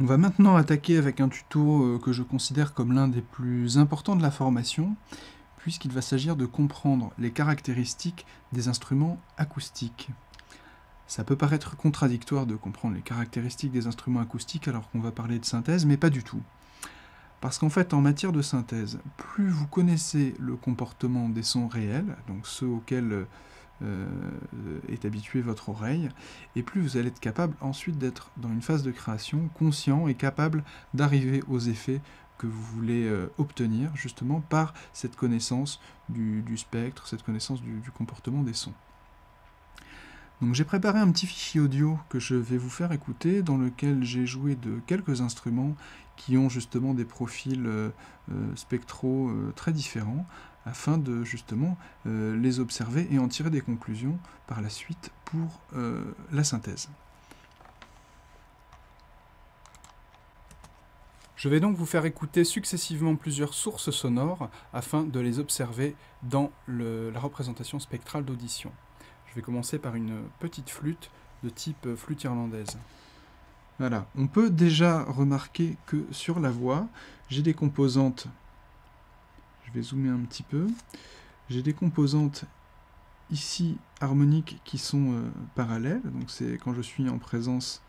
On va maintenant attaquer avec un tuto que je considère comme l'un des plus importants de la formation, puisqu'il va s'agir de comprendre les caractéristiques des instruments acoustiques. Ça peut paraître contradictoire de comprendre les caractéristiques des instruments acoustiques alors qu'on va parler de synthèse, mais pas du tout. Parce qu'en fait, en matière de synthèse, plus vous connaissez le comportement des sons réels, donc ceux auxquels est habituée votre oreille, et plus vous allez être capable ensuite d'être dans une phase de création conscient et capable d'arriver aux effets que vous voulez obtenir justement par cette connaissance du spectre, cette connaissance du comportement des sons. Donc j'ai préparé un petit fichier audio que je vais vous faire écouter dans lequel j'ai joué de quelques instruments qui ont justement des profils spectraux très différents afin de justement les observer et en tirer des conclusions par la suite pour la synthèse. Je vais donc vous faire écouter successivement plusieurs sources sonores afin de les observer dans la représentation spectrale d'audition. Je vais commencer par une petite flûte de type flûte irlandaise. Voilà, on peut déjà remarquer que sur la voix, j'ai des composantes, je vais zoomer un petit peu, j'ai des composantes ici harmoniques qui sont parallèles, donc c'est quand je suis en présence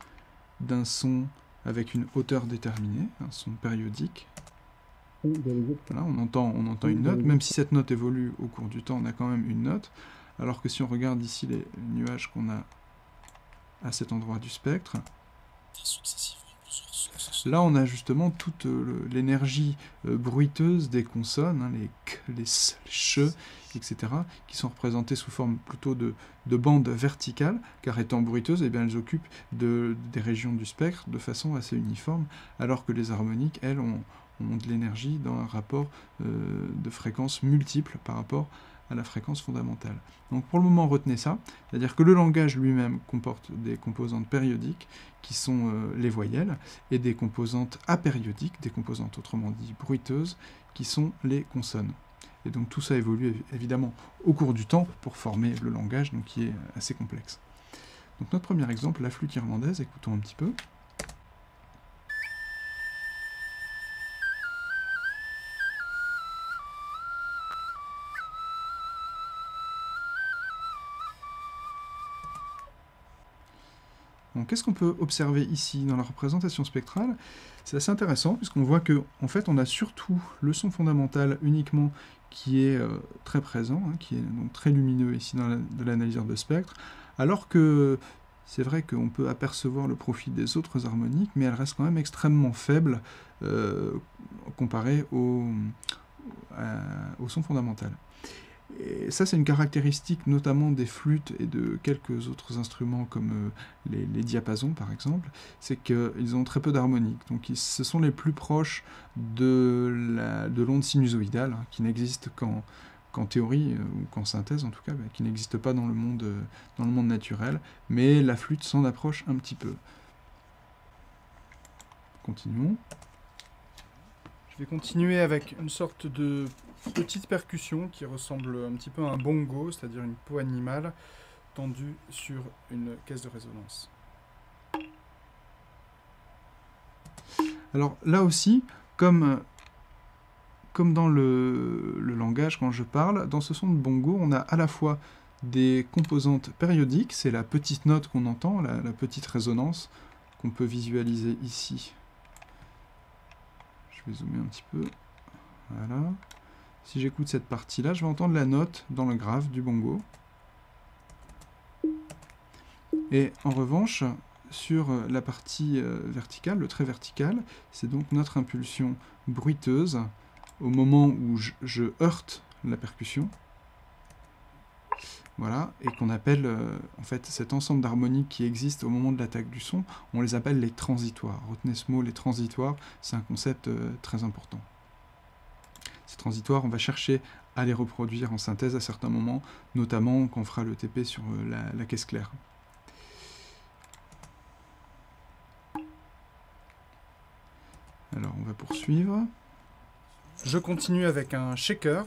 d'un son avec une hauteur déterminée, un son périodique. Voilà, on entend une note, même si cette note évolue au cours du temps, on a quand même une note. Alors que si on regarde ici les nuages qu'on a à cet endroit du spectre, là on a justement toute l'énergie bruiteuse des consonnes, hein, les k, les s, les ch, etc., qui sont représentées sous forme plutôt de bandes verticales, car étant bruiteuses, eh bien, elles occupent des régions du spectre de façon assez uniforme, alors que les harmoniques, elles, ont de l'énergie dans un rapport de fréquences multiples par rapport à la fréquence fondamentale. Donc pour le moment, retenez ça, c'est-à-dire que le langage lui-même comporte des composantes périodiques, qui sont les voyelles, et des composantes apériodiques, des composantes autrement dit bruiteuses, qui sont les consonnes. Et donc tout ça évolue évidemment au cours du temps pour former le langage, donc qui est assez complexe. Donc notre premier exemple, la flûte irlandaise, écoutons un petit peu. Donc qu'est-ce qu'on peut observer ici dans la représentation spectrale? C'est assez intéressant puisqu'on voit que en fait on a surtout le son fondamental uniquement qui est très présent, hein, qui est donc très lumineux ici dans de l'analyseur de spectre, alors que c'est vrai qu'on peut apercevoir le profil des autres harmoniques, mais elles restent quand même extrêmement faibles comparées au son fondamental. Et ça, c'est une caractéristique notamment des flûtes et de quelques autres instruments comme les diapasons, par exemple, c'est qu'ils ont très peu d'harmonique. Donc, ce sont les plus proches de l'onde sinusoïdale, hein, qui n'existe qu'en théorie, ou qu'en synthèse en tout cas, qui n'existe pas dans le monde naturel, mais la flûte s'en approche un petit peu. Continuons. Je vais continuer avec une sorte de petite percussion qui ressemble un petit peu à un bongo, c'est-à-dire une peau animale tendue sur une caisse de résonance. Alors là aussi, comme dans le langage quand je parle, dans ce son de bongo, on a à la fois des composantes périodiques, c'est la petite note qu'on entend, la petite résonance qu'on peut visualiser ici. Je vais zoomer un petit peu. Voilà. Si j'écoute cette partie-là, je vais entendre la note dans le grave du bongo. Et en revanche, sur la partie verticale, le trait vertical, c'est donc notre impulsion bruiteuse au moment où je heurte la percussion. Voilà, et qu'on appelle, en fait, cet ensemble d'harmoniques qui existe au moment de l'attaque du son, on les appelle les transitoires. Retenez ce mot, les transitoires, c'est un concept très important. Ces transitoires, on va chercher à les reproduire en synthèse à certains moments, notamment quand on fera le TP sur la caisse claire. Alors, on va poursuivre. Je continue avec un shaker.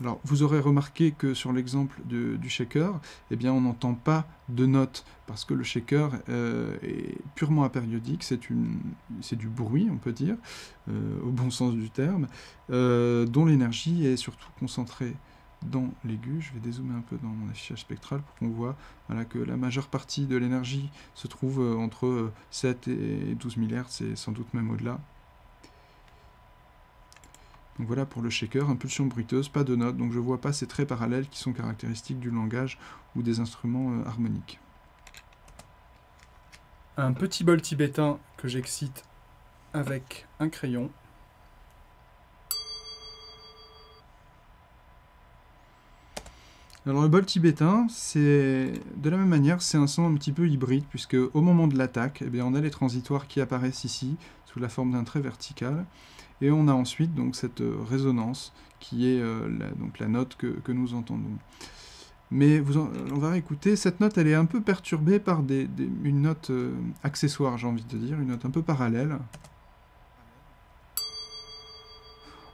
Alors, vous aurez remarqué que sur l'exemple du shaker, eh bien, on n'entend pas de notes, parce que le shaker est purement apériodique, c'est du bruit, on peut dire, au bon sens du terme, dont l'énergie est surtout concentrée dans l'aigu. Je vais dézoomer un peu dans mon affichage spectral pour qu'on voit voilà, que la majeure partie de l'énergie se trouve entre 7 et 12 MHz, et sans doute même au-delà. Donc voilà pour le shaker, impulsion bruiteuse, pas de notes, donc je ne vois pas ces traits parallèles qui sont caractéristiques du langage ou des instruments harmoniques. Un petit bol tibétain que j'excite avec un crayon. Alors le bol tibétain, c'est de la même manière, c'est un son un petit peu hybride, puisque au moment de l'attaque, eh bien, on a les transitoires qui apparaissent ici, sous la forme d'un trait vertical. Et on a ensuite donc, cette résonance qui est la note que nous entendons. Mais on va réécouter, cette note elle est un peu perturbée par une note accessoire, j'ai envie de dire, une note un peu parallèle.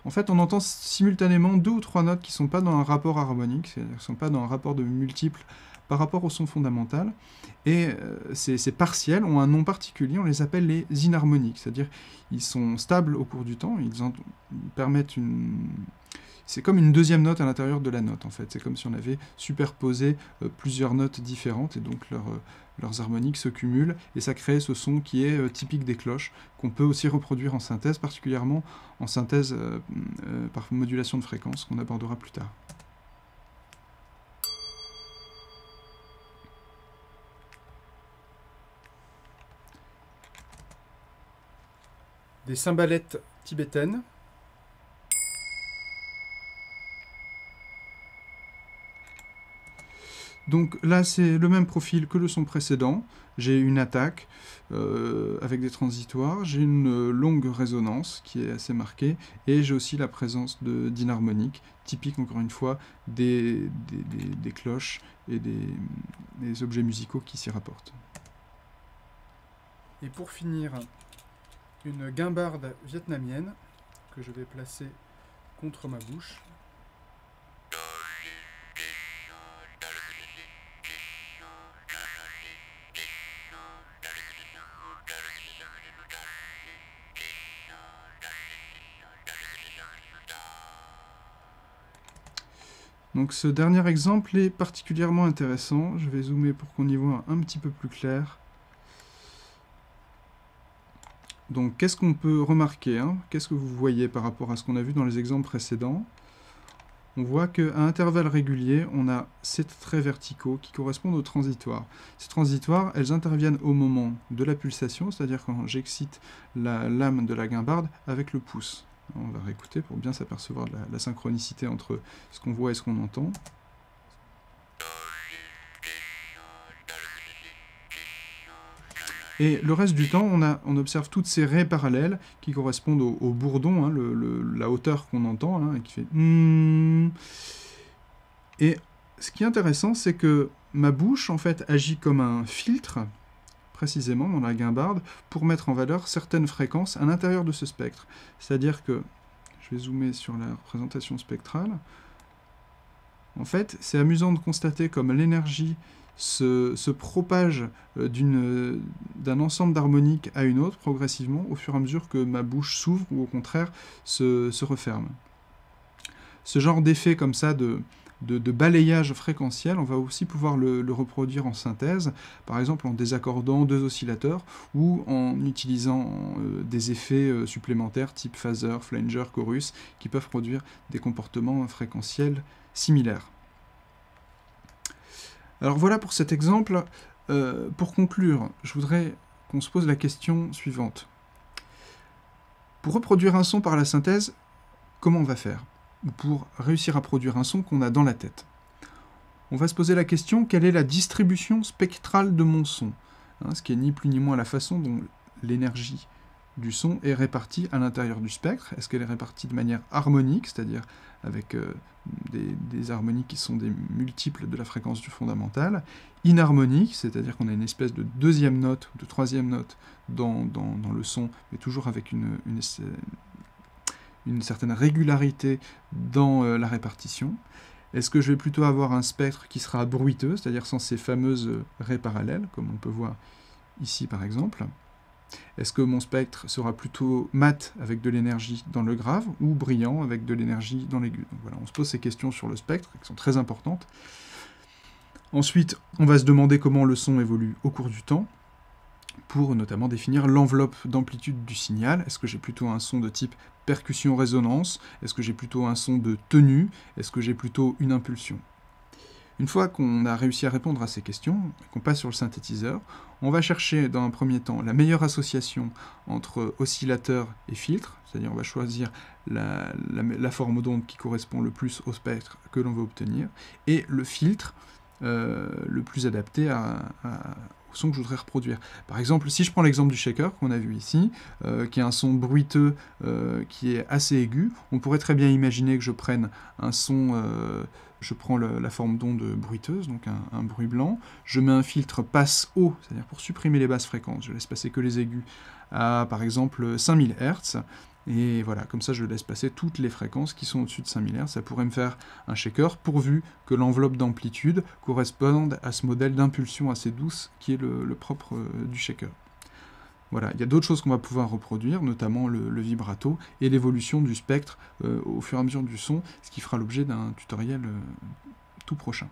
En fait, on entend simultanément 2 ou 3 notes qui ne sont pas dans un rapport harmonique, c'est-à-dire qui ne sont pas dans un rapport de multiples par rapport au son fondamental, et ces partiels ont un nom particulier, on les appelle les inharmoniques, c'est-à-dire ils sont stables au cours du temps, ils permettent c'est comme une deuxième note à l'intérieur de la note, en fait. C'est comme si on avait superposé plusieurs notes différentes, et donc leurs harmoniques se cumulent, et ça crée ce son qui est typique des cloches, qu'on peut aussi reproduire en synthèse, particulièrement en synthèse par modulation de fréquence, qu'on abordera plus tard. Des cymbalettes tibétaines. Donc là, c'est le même profil que le son précédent. J'ai une attaque avec des transitoires, j'ai une longue résonance qui est assez marquée, et j'ai aussi la présence d'inharmoniques, typique encore une fois des cloches et des objets musicaux qui s'y rapportent. Et pour finir, une guimbarde vietnamienne que je vais placer contre ma bouche. Donc ce dernier exemple est particulièrement intéressant. Je vais zoomer pour qu'on y voit un petit peu plus clair. Donc qu'est-ce qu'on peut remarquer, hein? Qu'est-ce que vous voyez par rapport à ce qu'on a vu dans les exemples précédents? On voit qu'à intervalles réguliers, on a ces traits verticaux qui correspondent aux transitoires. Ces transitoires, elles interviennent au moment de la pulsation, c'est-à-dire quand j'excite la lame de la guimbarde avec le pouce. On va réécouter pour bien s'apercevoir de la synchronicité entre ce qu'on voit et ce qu'on entend. Et le reste du temps, on observe toutes ces raies parallèles qui correspondent au bourdon, hein, la hauteur qu'on entend, hein, qui fait Et ce qui est intéressant, c'est que ma bouche, en fait, agit comme un filtre, précisément dans la guimbarde, pour mettre en valeur certaines fréquences à l'intérieur de ce spectre. C'est-à-dire que, je vais zoomer sur la représentation spectrale, en fait, c'est amusant de constater comme l'énergie se propage d'un ensemble d'harmoniques à une autre, progressivement, au fur et à mesure que ma bouche s'ouvre, ou au contraire, se referme. Ce genre d'effet comme ça de balayage fréquentiel, on va aussi pouvoir le reproduire en synthèse, par exemple en désaccordant 2 oscillateurs, ou en utilisant des effets supplémentaires, type phaser, flanger, chorus, qui peuvent produire des comportements fréquentiels similaires. Alors voilà pour cet exemple. Pour conclure, je voudrais qu'on se pose la question suivante. Pour reproduire un son par la synthèse, comment on va faire? Ou pour réussir à produire un son qu'on a dans la tête? On va se poser la question, quelle est la distribution spectrale de mon son? Ce qui est ni plus ni moins la façon dont l'énergie du son est répartie à l'intérieur du spectre. Est-ce qu'elle est répartie de manière harmonique, c'est-à-dire avec des harmoniques qui sont des multiples de la fréquence du fondamental, inharmonique, c'est-à-dire qu'on a une espèce de deuxième note, de troisième note dans le son, mais toujours avec une une certaine régularité dans la répartition? Est-ce que je vais plutôt avoir un spectre qui sera bruiteux, c'est-à-dire sans ces fameuses raies parallèles, comme on peut voir ici par exemple? Est-ce que mon spectre sera plutôt mat avec de l'énergie dans le grave ou brillant avec de l'énergie dans l'aigu? Donc voilà, on se pose ces questions sur le spectre qui sont très importantes. Ensuite, on va se demander comment le son évolue au cours du temps, pour notamment définir l'enveloppe d'amplitude du signal. Est-ce que j'ai plutôt un son de type percussion-résonance? Est-ce que j'ai plutôt un son de tenue? Est-ce que j'ai plutôt une impulsion? Une fois qu'on a réussi à répondre à ces questions, qu'on passe sur le synthétiseur, on va chercher dans un premier temps la meilleure association entre oscillateur et filtre, c'est-à-dire on va choisir la forme d'onde qui correspond le plus au spectre que l'on veut obtenir, et le filtre le plus adapté au son que je voudrais reproduire. Par exemple, si je prends l'exemple du shaker qu'on a vu ici, qui est un son bruiteux qui est assez aigu, on pourrait très bien imaginer que je prenne un son, je prends la forme d'onde bruiteuse, donc un bruit blanc, je mets un filtre passe haut, c'est-à-dire pour supprimer les basses fréquences, je laisse passer que les aigus, à par exemple 5000 Hz, et voilà, comme ça je laisse passer toutes les fréquences qui sont au-dessus de 5000 Hz. Ça pourrait me faire un shaker pourvu que l'enveloppe d'amplitude corresponde à ce modèle d'impulsion assez douce qui est le propre du shaker. Voilà, il y a d'autres choses qu'on va pouvoir reproduire, notamment le vibrato et l'évolution du spectre au fur et à mesure du son, ce qui fera l'objet d'un tutoriel tout prochain.